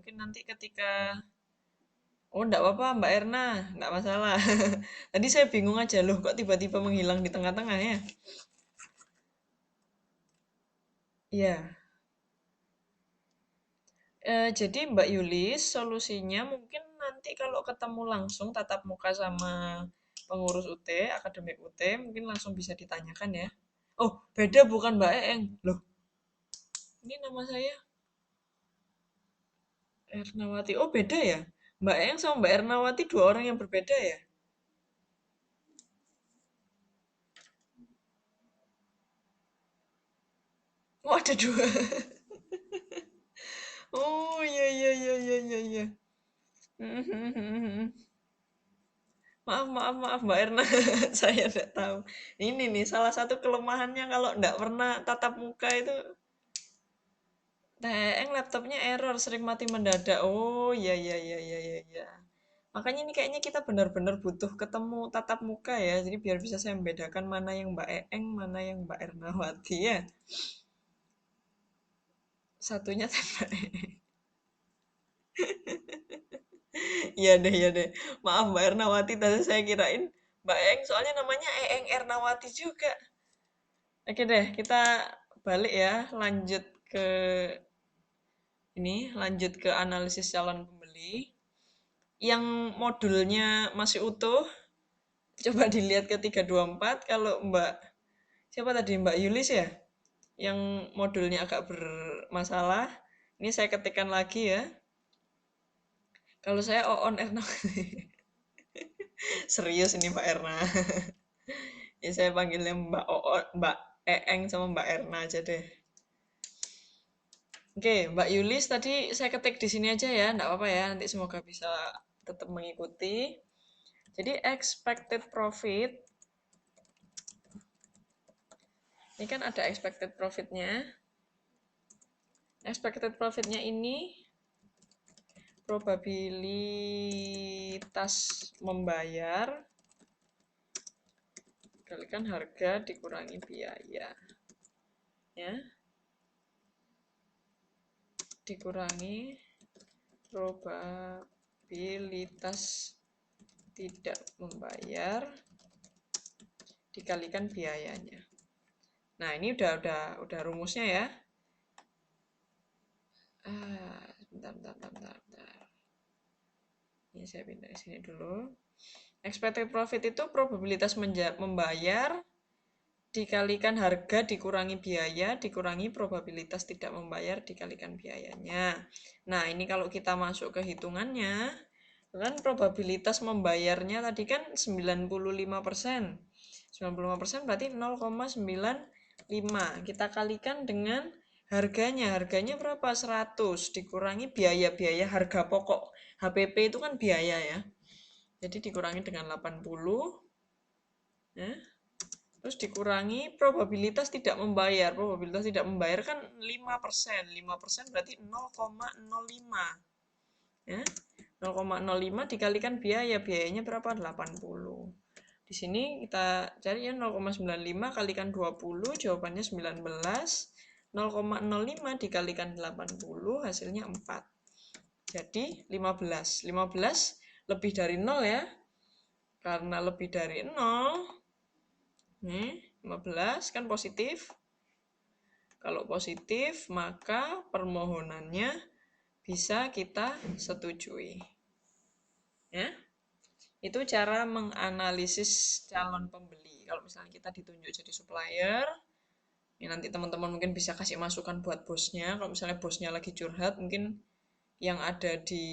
Mungkin nanti ketika oh, enggak apa-apa Mbak Erna, enggak masalah. Tadi saya bingung aja loh, kok tiba-tiba menghilang di tengah-tengah ya? Iya. Jadi Mbak Yulis, solusinya mungkin nanti kalau ketemu langsung tatap muka sama pengurus UT, akademik UT, mungkin langsung bisa ditanyakan ya. Oh, beda bukan Mbak Eeng. Loh, ini nama saya Ernawati. Oh, beda ya? Mbak Eeng sama Mbak Ernawati dua orang yang berbeda ya? Oh, ada dua. Oh, iya, iya, iya, iya, iya, iya. Maaf, maaf, maaf Mbak Erna, saya tidak tahu. Ini nih salah satu kelemahannya kalau tidak pernah tatap muka itu, laptopnya error, sering mati mendadak. Oh, iya, iya, iya, iya, iya, iya. Makanya ini kayaknya kita benar-benar butuh ketemu tatap muka ya, jadi biar bisa saya membedakan mana yang Mbak Eeng, mana yang Mbak Ernawati ya. Satunya teh Mbak Eeng. Iya deh, iya deh. Maaf Mbak Ernawati, tadi saya kirain Mbak Eeng, soalnya namanya Eeng Ernawati juga. Oke deh, kita balik ya, lanjut ke lanjut ke analisis calon pembeli. Yang modulnya masih utuh, coba dilihat ke 324. Kalau Mbak, siapa tadi? Mbak Yulis ya? Yang modulnya agak bermasalah. Ini saya ketikkan lagi ya. Kalau saya Oon Erna. Serius ini Mbak Erna. Ya saya panggilnya Mbak Oon, Mbak Eeng sama Mbak Erna aja deh. Oke, Mbak Yulis tadi saya ketik di sini aja ya, enggak apa-apa ya, nanti semoga bisa tetap mengikuti. Jadi expected profit, ini kan ada expected profitnya. Expected profitnya ini probabilitas membayar kalikan harga dikurangi biaya, ya, dikurangi probabilitas tidak membayar dikalikan biayanya. Nah, ini udah rumusnya ya. Bentar, bentar, bentar, bentar, bentar. Ini saya pindah ke sini dulu. Expected profit itu probabilitas membayar dikalikan harga dikurangi biaya dikurangi probabilitas tidak membayar dikalikan biayanya. Nah, ini kalau kita masuk ke hitungannya, kan probabilitas membayarnya tadi kan 95%. 95% berarti 0,95. Kita kalikan dengan harganya. Harganya berapa? 100 dikurangi biaya harga pokok. HPP itu kan biaya ya. Jadi dikurangi dengan 80 ya. Terus dikurangi probabilitas tidak membayar. Probabilitas tidak membayar kan 5%. 5% berarti 0,05. Ya. 0,05 dikalikan biaya. Biayanya berapa? 80. Di sini kita cari ya 0,95 kalikan 20, jawabannya 19. 0,05 dikalikan 80, hasilnya 4. Jadi 15. 15 lebih dari 0 ya. Karena lebih dari 0, nih 15 kan positif. Kalau positif, maka permohonannya bisa kita setujui. Ya. Itu cara menganalisis calon pembeli. Kalau misalnya kita ditunjuk jadi supplier, ya nanti teman-teman mungkin bisa kasih masukan buat bosnya. Kalau misalnya bosnya lagi curhat, mungkin yang ada di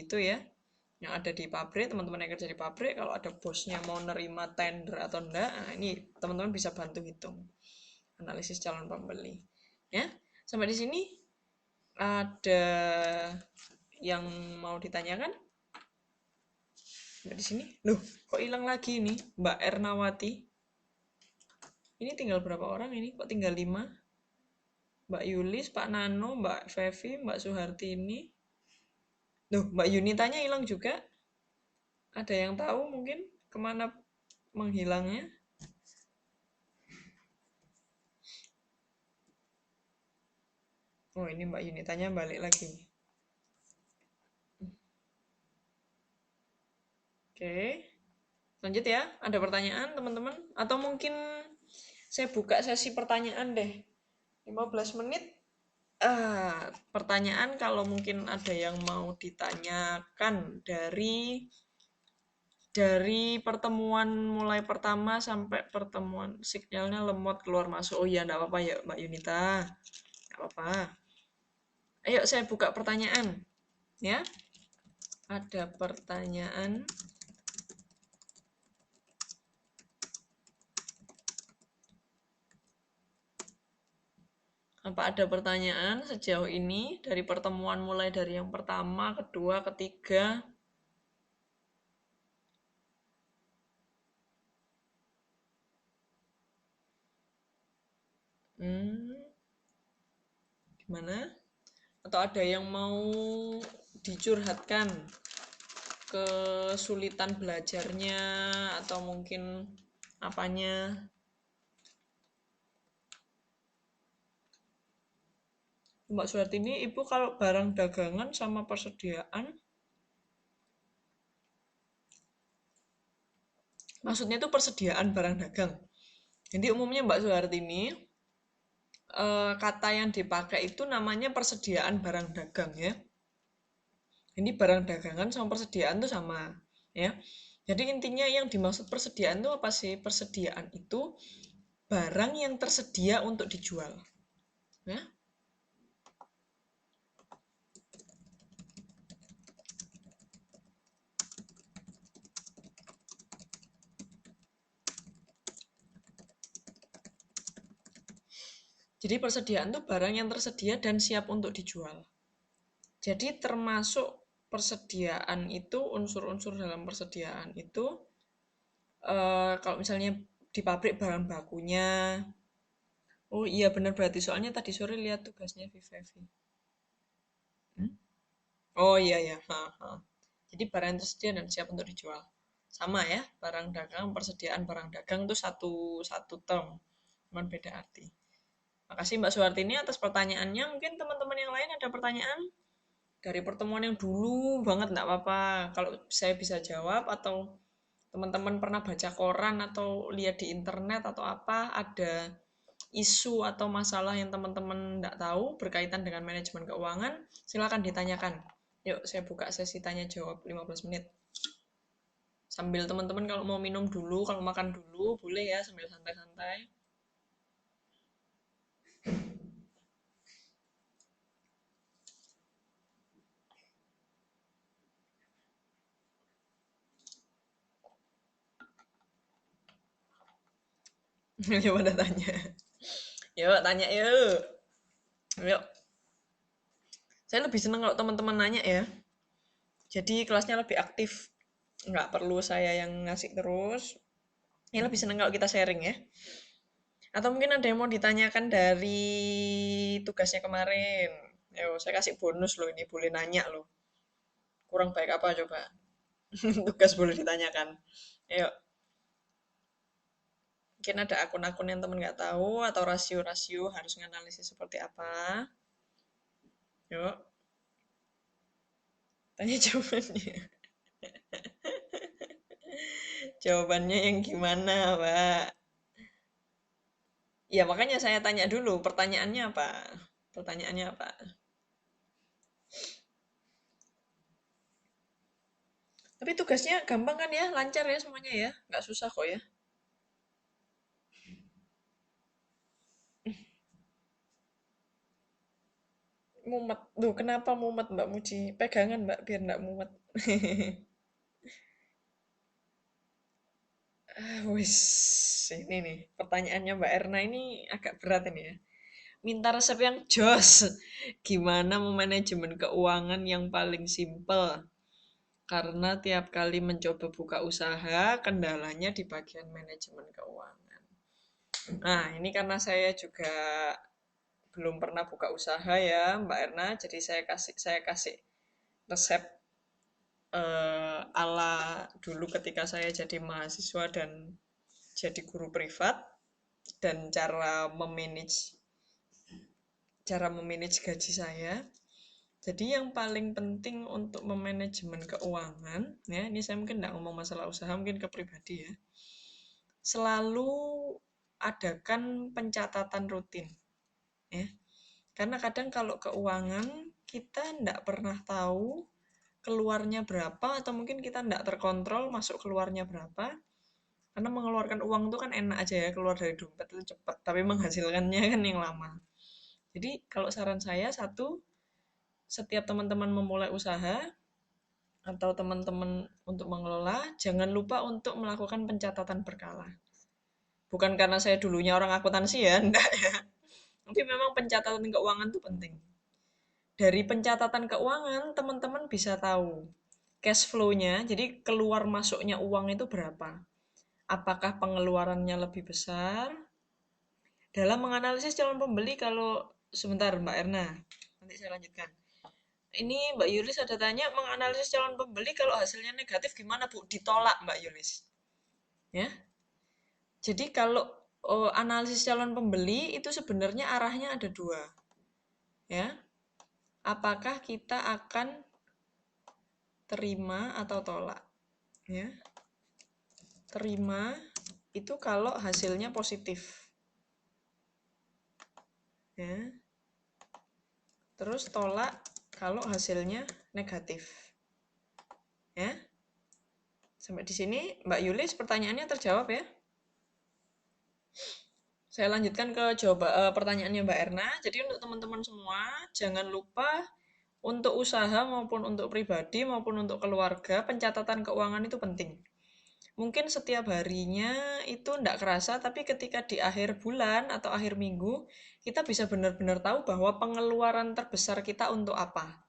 itu ya, yang ada di pabrik, teman-teman yang kerja di pabrik, kalau ada bosnya mau nerima tender atau enggak, nah ini teman-teman bisa bantu hitung analisis calon pembeli. Ya, sampai di sini ada yang mau ditanyakan? Mbak di sini, loh, kok hilang lagi nih, Mbak Ernawati? Ini tinggal berapa orang ini? Kok tinggal 5? Mbak Yulis, Pak Nano, Mbak Fevi, Mbak Suhartini. Loh, Mbak Yunitanya hilang juga? Ada yang tahu mungkin kemana menghilangnya? Oh, ini Mbak Yunitanya balik lagi. Oke. Lanjut ya. Ada pertanyaan, teman-teman? Atau mungkin saya buka sesi pertanyaan deh. 15 menit. Pertanyaan kalau mungkin ada yang mau ditanyakan dari pertemuan mulai pertama sampai pertemuan sinyalnya lemot keluar masuk. Oh iya, enggak apa-apa ya Mbak Yunita. Enggak apa-apa. Ayo saya buka pertanyaan. Ya. Ada pertanyaan. Apa ada pertanyaan sejauh ini dari pertemuan mulai dari yang pertama, kedua, ketiga? Hmm, gimana? Atau ada yang mau dicurhatkan kesulitan belajarnya atau mungkin apanya? Mbak Suhartini, Ibu kalau barang dagangan sama persediaan, maksudnya itu persediaan barang dagang. Jadi umumnya Mbak Suhartini, kata yang dipakai itu namanya persediaan barang dagang ya. Ini barang dagangan sama persediaan itu sama ya. Jadi intinya yang dimaksud persediaan itu apa sih? Persediaan itu barang yang tersedia untuk dijual. Ya. Jadi persediaan itu barang yang tersedia dan siap untuk dijual. Jadi termasuk persediaan itu, unsur-unsur dalam persediaan itu, kalau misalnya di pabrik bahan bakunya, oh iya benar berarti soalnya tadi sore lihat tugasnya Vivevi. Hmm? Oh iya ya, ha, ha. Jadi barang yang tersedia dan siap untuk dijual. Sama ya, barang dagang, persediaan barang dagang itu satu satu term, cuman beda arti. Makasih Mbak Suhartini atas pertanyaannya. Mungkin teman-teman yang lain ada pertanyaan dari pertemuan yang dulu banget, nggak apa-apa. Kalau saya bisa jawab atau teman-teman pernah baca koran atau lihat di internet atau apa, ada isu atau masalah yang teman-teman nggak tahu berkaitan dengan manajemen keuangan, silakan ditanyakan. Yuk, saya buka sesi tanya jawab 15 menit. Sambil teman-teman kalau mau minum dulu, kalau makan dulu, boleh ya sambil santai-santai. Yuk pada tanya. Yuk, tanya yuk. Yuk. Saya lebih senang kalau teman-teman nanya ya. Jadi kelasnya lebih aktif. Nggak perlu saya yang ngasih terus. Ini lebih senang kalau kita sharing ya. Atau mungkin ada yang mau ditanyakan dari tugasnya kemarin. Yo, saya kasih bonus loh ini, boleh nanya loh. Kurang baik apa coba? Tugas boleh ditanyakan. Yuk, mungkin ada akun-akun yang teman nggak tahu atau rasio-rasio harus menganalisis seperti apa. Yuk, tanya jawabannya. Jawabannya yang gimana, Pak? Ya, makanya saya tanya dulu, pertanyaannya apa? Pertanyaannya apa? Tapi tugasnya gampang kan ya, lancar ya semuanya ya, nggak susah kok ya. Mumet. Duh, kenapa mumet Mbak Muji? Pegangan Mbak biar nggak mumet. Wis, ini nih pertanyaannya Mbak Erna ini agak berat ini ya. Minta resep yang jos. Gimana memanajemen keuangan yang paling simpel? Karena tiap kali mencoba buka usaha, kendalanya di bagian manajemen keuangan. Nah, ini karena saya juga belum pernah buka usaha ya, Mbak Erna, jadi saya kasih resep ala dulu ketika saya jadi mahasiswa dan jadi guru privat dan cara memanage gaji saya. Jadi yang paling penting untuk memanajemen keuangan, ya ini saya mungkin nggak ngomong masalah usaha, mungkin ke pribadi ya. Selalu adakan pencatatan rutin, ya. Karena kadang kalau keuangan kita nggak pernah tahu keluarnya berapa atau mungkin kita nggak terkontrol masuk keluarnya berapa. Karena mengeluarkan uang itu kan enak aja ya, keluar dari dompet itu cepat, tapi menghasilkannya kan yang lama. Jadi kalau saran saya satu, setiap teman-teman memulai usaha atau teman-teman untuk mengelola, jangan lupa untuk melakukan pencatatan berkala. Bukan karena saya dulunya orang akuntansi ya, enggak ya. Tapi memang pencatatan keuangan itu penting. Dari pencatatan keuangan, teman-teman bisa tahu cash flow-nya, jadi keluar masuknya uang itu berapa. Apakah pengeluarannya lebih besar? Dalam menganalisis calon pembeli, kalau sebentar Mbak Erna, nanti saya lanjutkan. Ini Mbak Yulis ada tanya, menganalisis calon pembeli kalau hasilnya negatif gimana Bu? Ditolak Mbak Yulis. Ya. Jadi kalau analisis calon pembeli itu sebenarnya arahnya ada dua. Ya. Apakah kita akan terima atau tolak? Ya. Terima itu kalau hasilnya positif. Ya. Terus tolak kalau hasilnya negatif. Ya. Sampai di sini Mbak Yulis pertanyaannya terjawab ya. Saya lanjutkan ke pertanyaannya Mbak Erna. Jadi untuk teman-teman semua, jangan lupa untuk usaha maupun untuk pribadi maupun untuk keluarga, pencatatan keuangan itu penting. Mungkin setiap harinya itu tidak kerasa, tapi ketika di akhir bulan atau akhir minggu, kita bisa benar-benar tahu bahwa pengeluaran terbesar kita untuk apa.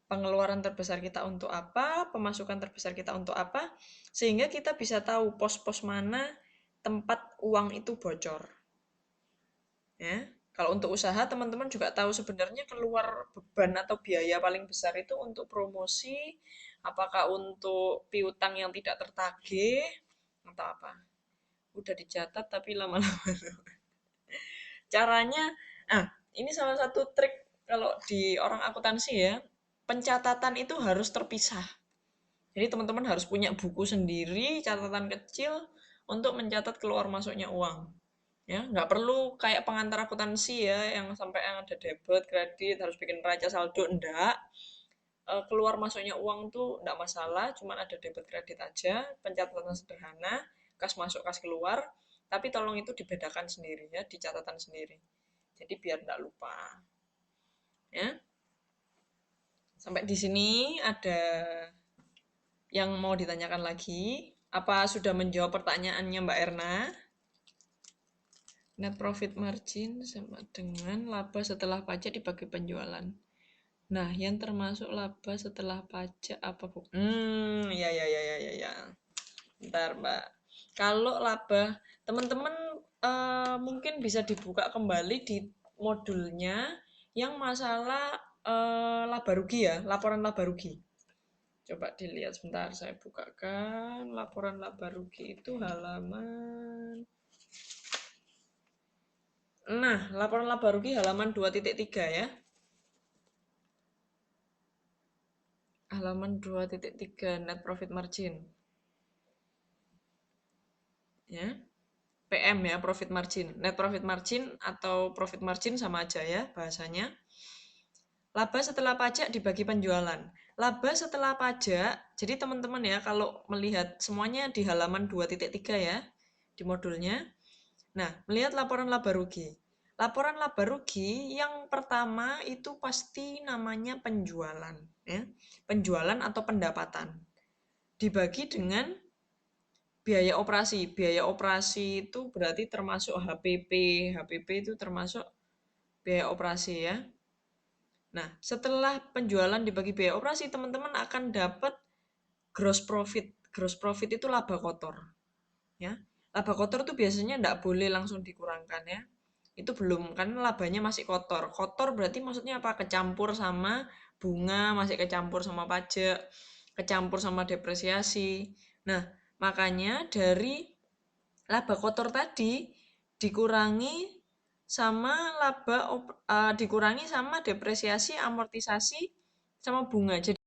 Pengeluaran terbesar kita untuk apa, pemasukan terbesar kita untuk apa, sehingga kita bisa tahu pos-pos mana tempat uang itu bocor. Ya. Kalau untuk usaha, teman-teman juga tahu sebenarnya keluar beban atau biaya paling besar itu untuk promosi, apakah untuk piutang yang tidak tertagih, atau apa. Udah dicatat tapi lama-lama. Caranya, ini salah satu trik kalau di orang akuntansi ya, pencatatan itu harus terpisah. Jadi teman-teman harus punya buku sendiri, catatan kecil untuk mencatat keluar masuknya uang. Ya, nggak perlu kayak pengantar akuntansi ya, yang sampai yang ada debit, kredit, harus bikin neraca saldo, enggak. Keluar masuknya uang tuh enggak masalah, cuman ada debit kredit aja, pencatatan sederhana, kas masuk, kas keluar, tapi tolong itu dibedakan sendiri ya, di catatan sendiri. Jadi biar enggak lupa. Ya. Sampai di sini ada yang mau ditanyakan lagi? Apa sudah menjawab pertanyaannya Mbak Erna? Net profit margin sama dengan laba setelah pajak dibagi penjualan. Nah, yang termasuk laba setelah pajak apa Bu? Ya. Bentar, Mbak. Kalau laba, teman-teman mungkin bisa dibuka kembali di modulnya yang masalah laba rugi ya, laporan laba rugi. Coba dilihat sebentar, saya bukakan laporan laba rugi itu halaman. Nah, laporan laba rugi halaman 2.3 ya. Halaman 2.3 net profit margin. Ya. PM ya, profit margin. Net profit margin atau profit margin sama aja ya bahasanya. Laba setelah pajak dibagi penjualan. Laba setelah pajak, jadi teman-teman ya kalau melihat semuanya di halaman 2.3 ya, di modulnya. Nah, melihat laporan laba rugi. Laporan laba rugi yang pertama itu pasti namanya penjualan. Ya. Penjualan atau pendapatan. Dibagi dengan biaya operasi. Biaya operasi itu berarti termasuk HPP. HPP itu termasuk biaya operasi ya. Nah, setelah penjualan dibagi biaya operasi, teman-teman akan dapat gross profit. Gross profit itu laba kotor. Ya. Laba kotor itu biasanya tidak boleh langsung dikurangkan ya. Itu belum, kan labanya masih kotor. Kotor berarti maksudnya apa? Kecampur sama bunga, masih kecampur sama pajak, kecampur sama depresiasi. Nah, makanya dari laba kotor tadi dikurangi sama dikurangi sama depresiasi, amortisasi, sama bunga. Jadi